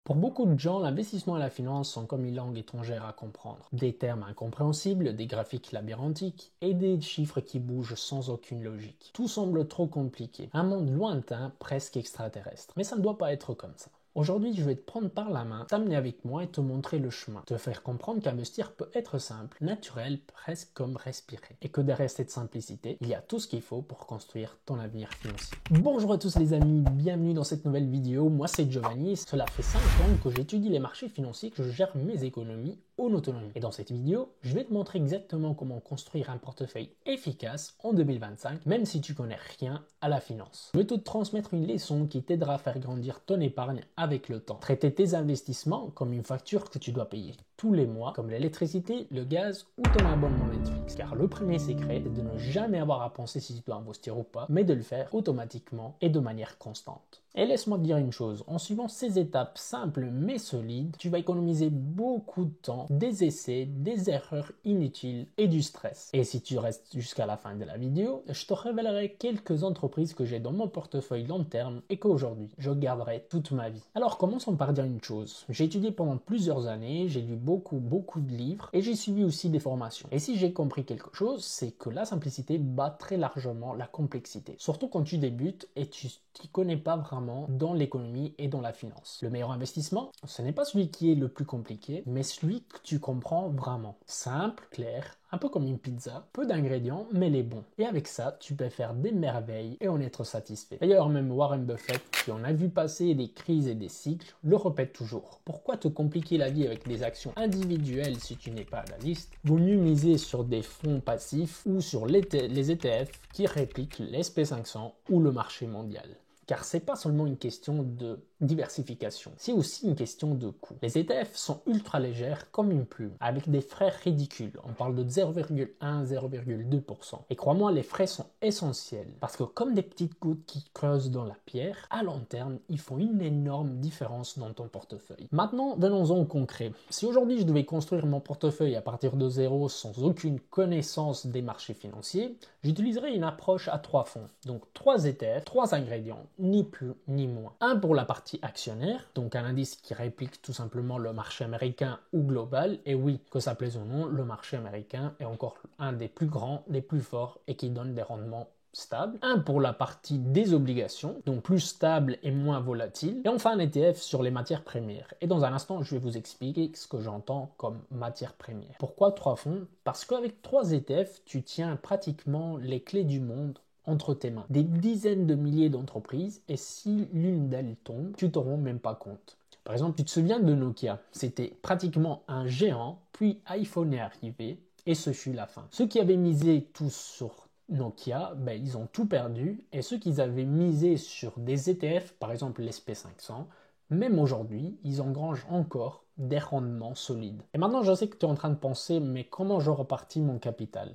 Pour beaucoup de gens, l'investissement et la finance sont comme une langue étrangère à comprendre. Des termes incompréhensibles, des graphiques labyrinthiques et des chiffres qui bougent sans aucune logique. Tout semble trop compliqué, un monde lointain, presque extraterrestre. Mais ça ne doit pas être comme ça. Aujourd'hui, je vais te prendre par la main, t'amener avec moi et te montrer le chemin. Te faire comprendre qu'investir peut être simple, naturel, presque comme respirer. Et que derrière cette simplicité, il y a tout ce qu'il faut pour construire ton avenir financier. Bonjour à tous les amis, bienvenue dans cette nouvelle vidéo. Moi c'est Giovanni, cela fait 5 ans que j'étudie les marchés financiers, que je gère mes économies en autonomie. Et dans cette vidéo, je vais te montrer exactement comment construire un portefeuille efficace en 2025, même si tu connais rien à la finance. Je vais te transmettre une leçon qui t'aidera à faire grandir ton épargne avec le temps. Traiter tes investissements comme une facture que tu dois payer tous les mois, comme l'électricité, le gaz ou ton abonnement Netflix. Car le premier secret, c'est de ne jamais avoir à penser si tu dois investir ou pas, mais de le faire automatiquement et de manière constante. Et laisse-moi te dire une chose, en suivant ces étapes simples mais solides, tu vas économiser beaucoup de temps, des essais, des erreurs inutiles et du stress. Et si tu restes jusqu'à la fin de la vidéo, je te révélerai quelques entreprises que j'ai dans mon portefeuille long terme et qu'aujourd'hui, je garderai toute ma vie. Alors commençons par dire une chose, j'ai étudié pendant plusieurs années, j'ai lu beaucoup de livres et j'ai suivi aussi des formations. Et si j'ai compris quelque chose, c'est que la simplicité bat très largement la complexité. Surtout quand tu débutes et tu ne connais pas vraiment dans l'économie et dans la finance. Le meilleur investissement, ce n'est pas celui qui est le plus compliqué, mais celui que tu comprends vraiment. Simple, clair, un peu comme une pizza, peu d'ingrédients, mais les bons. Et avec ça, tu peux faire des merveilles et en être satisfait. D'ailleurs, même Warren Buffett, qui en a vu passer des crises et des cycles, le répète toujours. Pourquoi te compliquer la vie avec des actions individuelles si tu n'es pas à la liste? Vaut mieux miser sur des fonds passifs ou sur les ETF qui répliquent l'SP500 ou le marché mondial. Car c'est pas seulement une question de diversification, c'est aussi une question de coût. Les ETF sont ultra légères comme une plume, avec des frais ridicules. On parle de 0,1-0,2%. Et crois-moi, les frais sont essentiels, parce que comme des petites gouttes qui creusent dans la pierre, à long terme, ils font une énorme différence dans ton portefeuille. Maintenant, venons-en au concret. Si aujourd'hui je devais construire mon portefeuille à partir de zéro sans aucune connaissance des marchés financiers, j'utiliserais une approche à 3 fonds. Donc 3 ETF, 3 ingrédients, ni plus ni moins. Un pour la partie actionnaire, donc un indice qui réplique tout simplement le marché américain ou global, et oui, que ça plaise ou non, le marché américain est encore un des plus grands, des plus forts et qui donne des rendements stable, un pour la partie des obligations, donc plus stable et moins volatile, et enfin un ETF sur les matières premières. Et dans un instant, je vais vous expliquer ce que j'entends comme matières premières. Pourquoi 3 fonds? Parce qu'avec 3 ETF, tu tiens pratiquement les clés du monde entre tes mains. Des dizaines de milliers d'entreprises, et si l'une d'elles tombe, tu t'en rends même pas compte. Par exemple, tu te souviens de Nokia, c'était pratiquement un géant, puis iPhone est arrivé, et ce fut la fin. Ceux qui avaient misé tous sur Nokia, ils ont tout perdu, et ceux qui avaient misé sur des ETF, par exemple l'SP500, même aujourd'hui, ils engrangent encore des rendements solides. Et maintenant, je sais que tu es en train de penser, mais comment je repartis mon capital?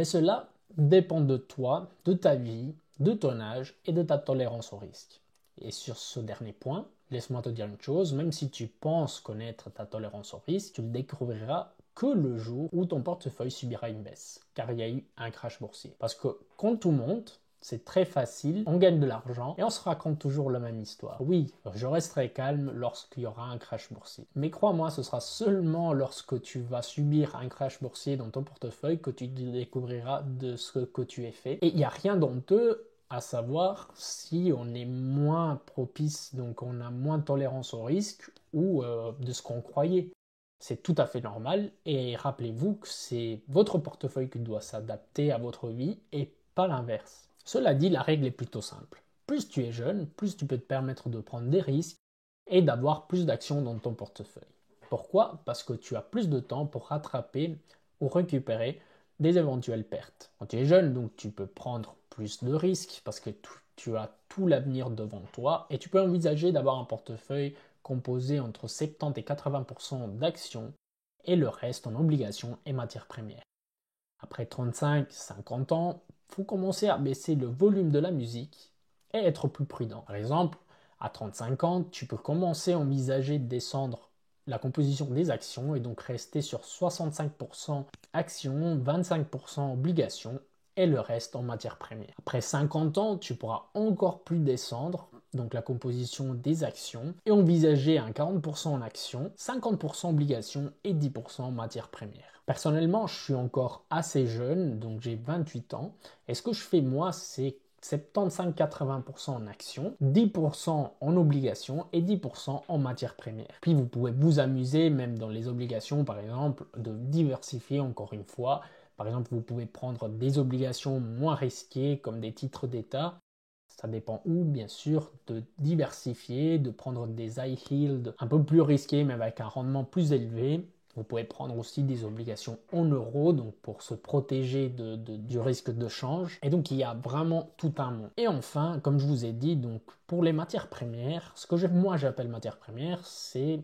Cela dépend de toi, de ta vie, de ton âge et de ta tolérance au risque. Et sur ce dernier point, laisse-moi te dire une chose, même si tu penses connaître ta tolérance au risque, tu le découvriras que le jour où ton portefeuille subira une baisse, car il y a eu un crash boursier. Parce que quand tout monte, c'est très facile, on gagne de l'argent et on se raconte toujours la même histoire. Oui, je resterai calme lorsqu'il y aura un crash boursier. Mais crois-moi, ce sera seulement lorsque tu vas subir un crash boursier dans ton portefeuille que tu découvriras de ce que tu as fait. Et il n'y a rien d'honteux à savoir si on est moins propice, donc on a moins de tolérance au risque ou de ce qu'on croyait. C'est tout à fait normal et rappelez-vous que c'est votre portefeuille qui doit s'adapter à votre vie et pas l'inverse. Cela dit, la règle est plutôt simple. Plus tu es jeune, plus tu peux te permettre de prendre des risques et d'avoir plus d'actions dans ton portefeuille. Pourquoi? Parce que tu as plus de temps pour rattraper ou récupérer des éventuelles pertes. Quand tu es jeune, donc tu peux prendre plus de risques parce que tu as tout l'avenir devant toi et tu peux envisager d'avoir un portefeuille composé entre 70 et 80% d'actions et le reste en obligations et matières premières. Après 35-50 ans, il faut commencer à baisser le volume de la musique et être plus prudent. Par exemple, à 35 ans, tu peux commencer à envisager de descendre la composition des actions et donc rester sur 65% actions, 25% obligations et le reste en matière première. Après 50 ans, tu pourras encore plus descendre donc la composition des actions, et envisager un 40% en actions, 50% obligations et 10% en matières premières. Personnellement, je suis encore assez jeune, donc j'ai 28 ans, et ce que je fais moi, c'est 75-80% en actions, 10% en obligations et 10% en matières premières. Puis vous pouvez vous amuser, même dans les obligations, par exemple, de diversifier encore une fois. Par exemple, vous pouvez prendre des obligations moins risquées comme des titres d'État. Ça dépend où, bien sûr, de diversifier, de prendre des high yield un peu plus risqués mais avec un rendement plus élevé. Vous pouvez prendre aussi des obligations en euros, donc pour se protéger du risque de change. Et donc, il y a vraiment tout un monde. Et enfin, comme je vous ai dit, donc pour les matières premières, ce que moi j'appelle matières premières, c'est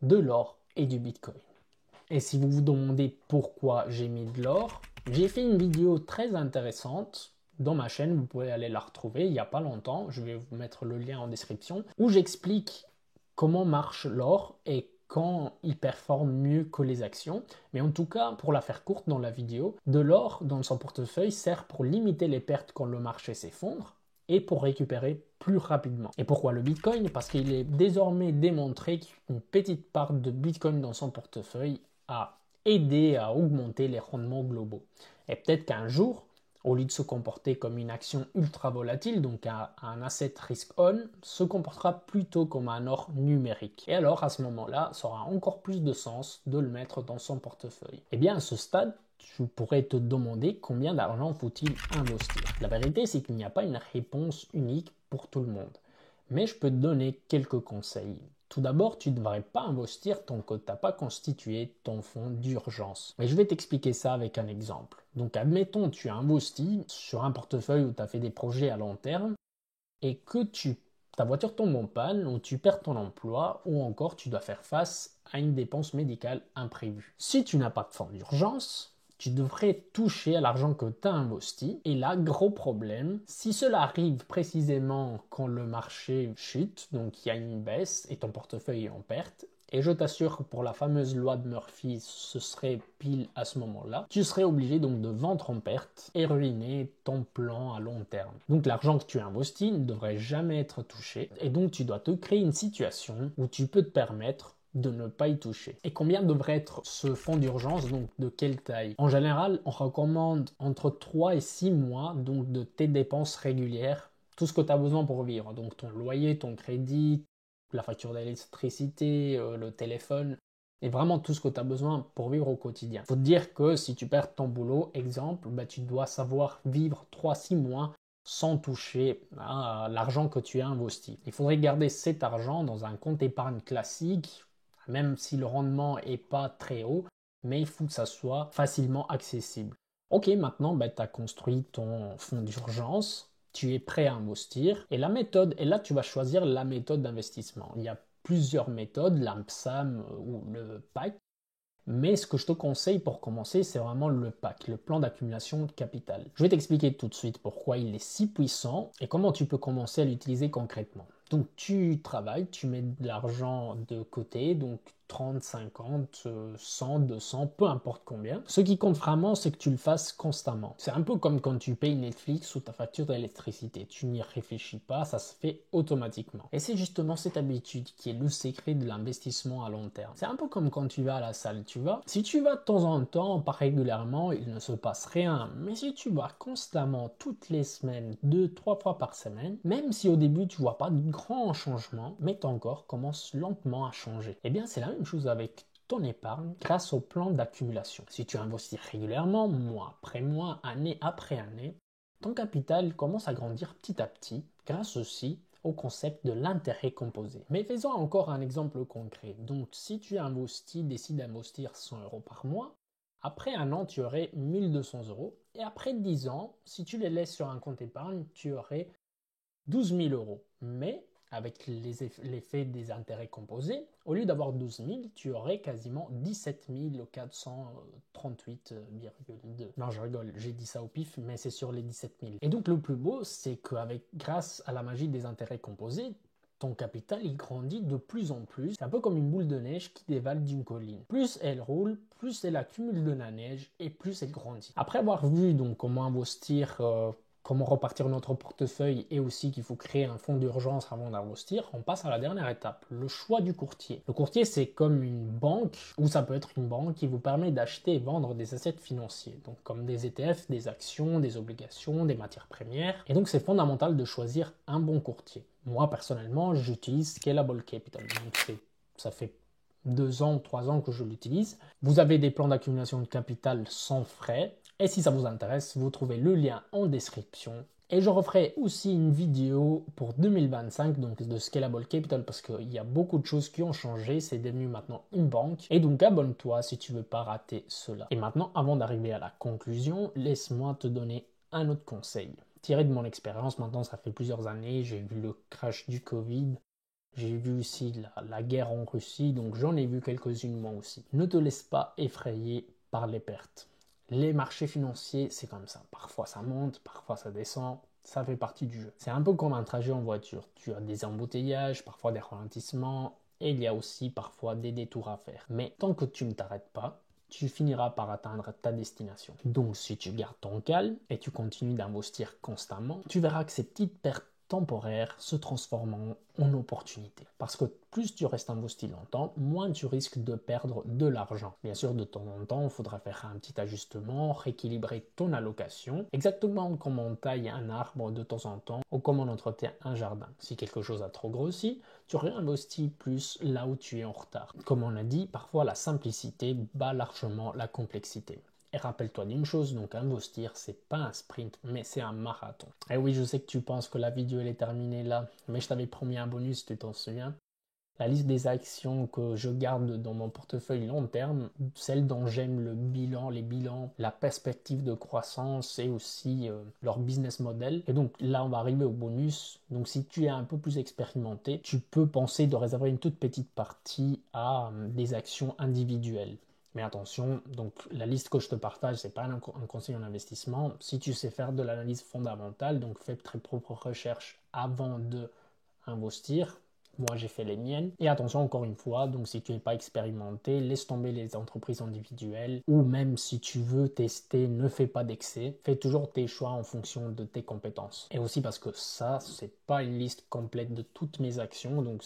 de l'or et du Bitcoin. Et si vous vous demandez pourquoi j'ai mis de l'or, j'ai fait une vidéo très intéressante dans ma chaîne, vous pouvez aller la retrouver il n'y a pas longtemps, je vais vous mettre le lien en description, où j'explique comment marche l'or et quand il performe mieux que les actions. Mais en tout cas, pour la faire courte dans la vidéo, de l'or dans son portefeuille sert pour limiter les pertes quand le marché s'effondre et pour récupérer plus rapidement. Et pourquoi le Bitcoin? Parce qu'il est désormais démontré qu'une petite part de Bitcoin dans son portefeuille a aidé à augmenter les rendements globaux. Et peut-être qu'un jour, au lieu de se comporter comme une action ultra volatile, donc un asset risk on, se comportera plutôt comme un or numérique. Et alors à ce moment-là, ça aura encore plus de sens de le mettre dans son portefeuille. Et bien à ce stade, tu pourrais te demander combien d'argent faut-il investir. La vérité, c'est qu'il n'y a pas une réponse unique pour tout le monde. Mais je peux te donner quelques conseils. Tout d'abord, tu ne devrais pas investir tant que tu n'as pas constitué ton fonds d'urgence. Mais je vais t'expliquer ça avec un exemple. Donc, admettons, tu as investi sur un portefeuille où tu as fait des projets à long terme et que ta voiture tombe en panne ou tu perds ton emploi ou encore tu dois faire face à une dépense médicale imprévue. Si tu n'as pas de fonds d'urgence, tu devrais toucher à l'argent que tu as investi. Et là, gros problème, si cela arrive précisément quand le marché chute, donc il y a une baisse et ton portefeuille est en perte, et je t'assure que pour la fameuse loi de Murphy, ce serait pile à ce moment-là, tu serais obligé donc de vendre en perte et ruiner ton plan à long terme. Donc l'argent que tu as investi ne devrait jamais être touché et donc tu dois te créer une situation où tu peux te permettre de ne pas y toucher. Et combien devrait être ce fonds d'urgence, donc de quelle taille? En général, on recommande entre 3 et 6 mois donc de tes dépenses régulières, tout ce que tu as besoin pour vivre, donc ton loyer, ton crédit, la facture d'électricité, le téléphone, et vraiment tout ce que tu as besoin pour vivre au quotidien. Il faut te dire que si tu perds ton boulot, exemple, tu dois savoir vivre 3-6 mois sans toucher à l'argent que tu as investi. Il faudrait garder cet argent dans un compte épargne classique, même si le rendement n'est pas très haut, mais il faut que ça soit facilement accessible. Ok, maintenant tu as construit ton fonds d'urgence, tu es prêt à investir, et la méthode, et là tu vas choisir la méthode d'investissement. Il y a plusieurs méthodes, l'AMPSAM ou le PAC, mais ce que je te conseille pour commencer, c'est vraiment le PAC, le plan d'accumulation de capital. Je vais t'expliquer tout de suite pourquoi il est si puissant et comment tu peux commencer à l'utiliser concrètement. Donc tu travailles, tu mets de l'argent de côté, donc 30, 50, 100, 200, peu importe combien. Ce qui compte vraiment, c'est que tu le fasses constamment. C'est un peu comme quand tu payes Netflix ou ta facture d'électricité. Tu n'y réfléchis pas, ça se fait automatiquement. Et c'est justement cette habitude qui est le secret de l'investissement à long terme. C'est un peu comme quand tu vas à la salle, tu vois. Si tu vas de temps en temps, pas régulièrement, il ne se passe rien. Mais si tu vas constamment, toutes les semaines, 2-3 fois par semaine, même si au début tu vois pas de grands changements, mais ton corps commence lentement à changer. Eh bien, c'est la même chose avec ton épargne grâce au plan d'accumulation. Si tu investis régulièrement, mois après mois, année après année, ton capital commence à grandir petit à petit grâce aussi au concept de l'intérêt composé. Mais faisons encore un exemple concret. Donc, si tu décides d'investir 100 euros par mois, après un an, tu aurais 1200 euros. Et après 10 ans, si tu les laisses sur un compte épargne, tu aurais 12 000 euros. Mais avec l'effet des intérêts composés, au lieu d'avoir 12 000, tu aurais quasiment 17 438,2. Non, je rigole, j'ai dit ça au pif, mais c'est sur les 17 000. Et donc le plus beau, c'est grâce à la magie des intérêts composés, ton capital, il grandit de plus en plus. C'est un peu comme une boule de neige qui dévale d'une colline. Plus elle roule, plus elle accumule de la neige et plus elle grandit. Après avoir vu donc comment investir comment repartir notre portefeuille et aussi qu'il faut créer un fonds d'urgence avant d'investir, on passe à la dernière étape, le choix du courtier. Le courtier, c'est comme une banque, ou ça peut être une banque qui vous permet d'acheter et vendre des assets financiers, donc comme des ETF, des actions, des obligations, des matières premières. Et donc c'est fondamental de choisir un bon courtier. Moi, personnellement, j'utilise Scalable Capital. Donc ça fait 2 ans, 3 ans que je l'utilise. Vous avez des plans d'accumulation de capital sans frais. Et si ça vous intéresse, vous trouvez le lien en description. Et je referai aussi une vidéo pour 2025 donc de Scalable Capital parce qu'il y a beaucoup de choses qui ont changé. C'est devenu maintenant une banque. Et donc abonne-toi si tu ne veux pas rater cela. Et maintenant, avant d'arriver à la conclusion, laisse-moi te donner un autre conseil. Tiré de mon expérience, maintenant ça fait plusieurs années, j'ai vu le crash du Covid. J'ai vu aussi la guerre en Russie, donc j'en ai vu quelques-unes moi aussi. Ne te laisse pas effrayer par les pertes. Les marchés financiers, c'est comme ça. Parfois ça monte, parfois ça descend. Ça fait partie du jeu. C'est un peu comme un trajet en voiture. Tu as des embouteillages, parfois des ralentissements, et il y a aussi parfois des détours à faire. Mais tant que tu ne t'arrêtes pas, tu finiras par atteindre ta destination. Donc si tu gardes ton calme et tu continues d'investir constamment, tu verras que ces petites pertes temporaires se transformeront en opportunités. Parce que plus tu restes investi longtemps, moins tu risques de perdre de l'argent. Bien sûr, de temps en temps, il faudra faire un petit ajustement, rééquilibrer ton allocation, exactement comme on taille un arbre de temps en temps ou comme on entretient un jardin. Si quelque chose a trop grossi, tu réinvestis plus là où tu es en retard. Comme on a dit, parfois la simplicité bat largement la complexité. Et rappelle-toi d'une chose, donc investir, c'est pas un sprint, mais c'est un marathon. Et oui, je sais que tu penses que la vidéo elle est terminée là, mais je t'avais promis un bonus, tu t'en souviens? La liste des actions que je garde dans mon portefeuille long terme, celles dont j'aime le bilan, les bilans, la perspective de croissance et aussi leur business model. Et donc là, on va arriver au bonus. Donc si tu es un peu plus expérimenté, tu peux penser de réserver une toute petite partie à des actions individuelles. Mais attention, donc la liste que je te partage, ce n'est pas un conseil en investissement. Si tu sais faire de l'analyse fondamentale, donc fais tes propres recherches avant de investir. Moi, j'ai fait les miennes. Et attention, encore une fois, donc si tu n'es pas expérimenté, laisse tomber les entreprises individuelles. Ou même si tu veux tester, ne fais pas d'excès. Fais toujours tes choix en fonction de tes compétences. Et aussi parce que ça, c'est pas une liste complète de toutes mes actions. Donc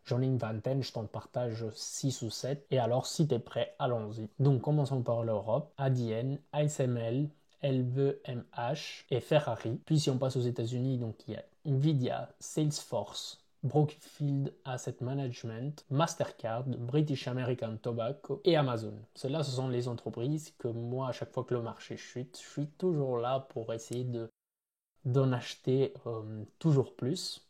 j'en ai une vingtaine, je t'en partage 6 ou 7. Et alors, si tu es prêt, allons-y. Donc, commençons par l'Europe. ADN, ASML, LVMH et Ferrari. Puis, si on passe aux États-Unis, donc il y a Nvidia, Salesforce, Brookfield Asset Management, Mastercard, British American Tobacco et Amazon. Ceux-là, ce sont les entreprises que moi, à chaque fois que le marché chute, je suis toujours là pour essayer d'en acheter toujours plus.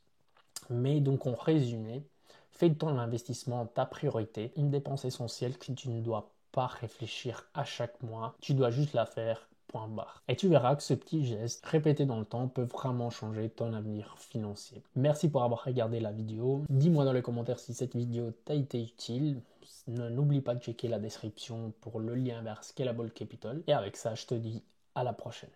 Mais donc, en résumé, fais de ton investissement ta priorité, une dépense essentielle que tu ne dois pas réfléchir à chaque mois, tu dois juste la faire. Point barre. Et tu verras que ce petit geste répété dans le temps peut vraiment changer ton avenir financier. Merci pour avoir regardé la vidéo. Dis-moi dans les commentaires si cette vidéo t'a été utile. N'oublie pas de checker la description pour le lien vers Scalable Capital. Et avec ça, je te dis à la prochaine.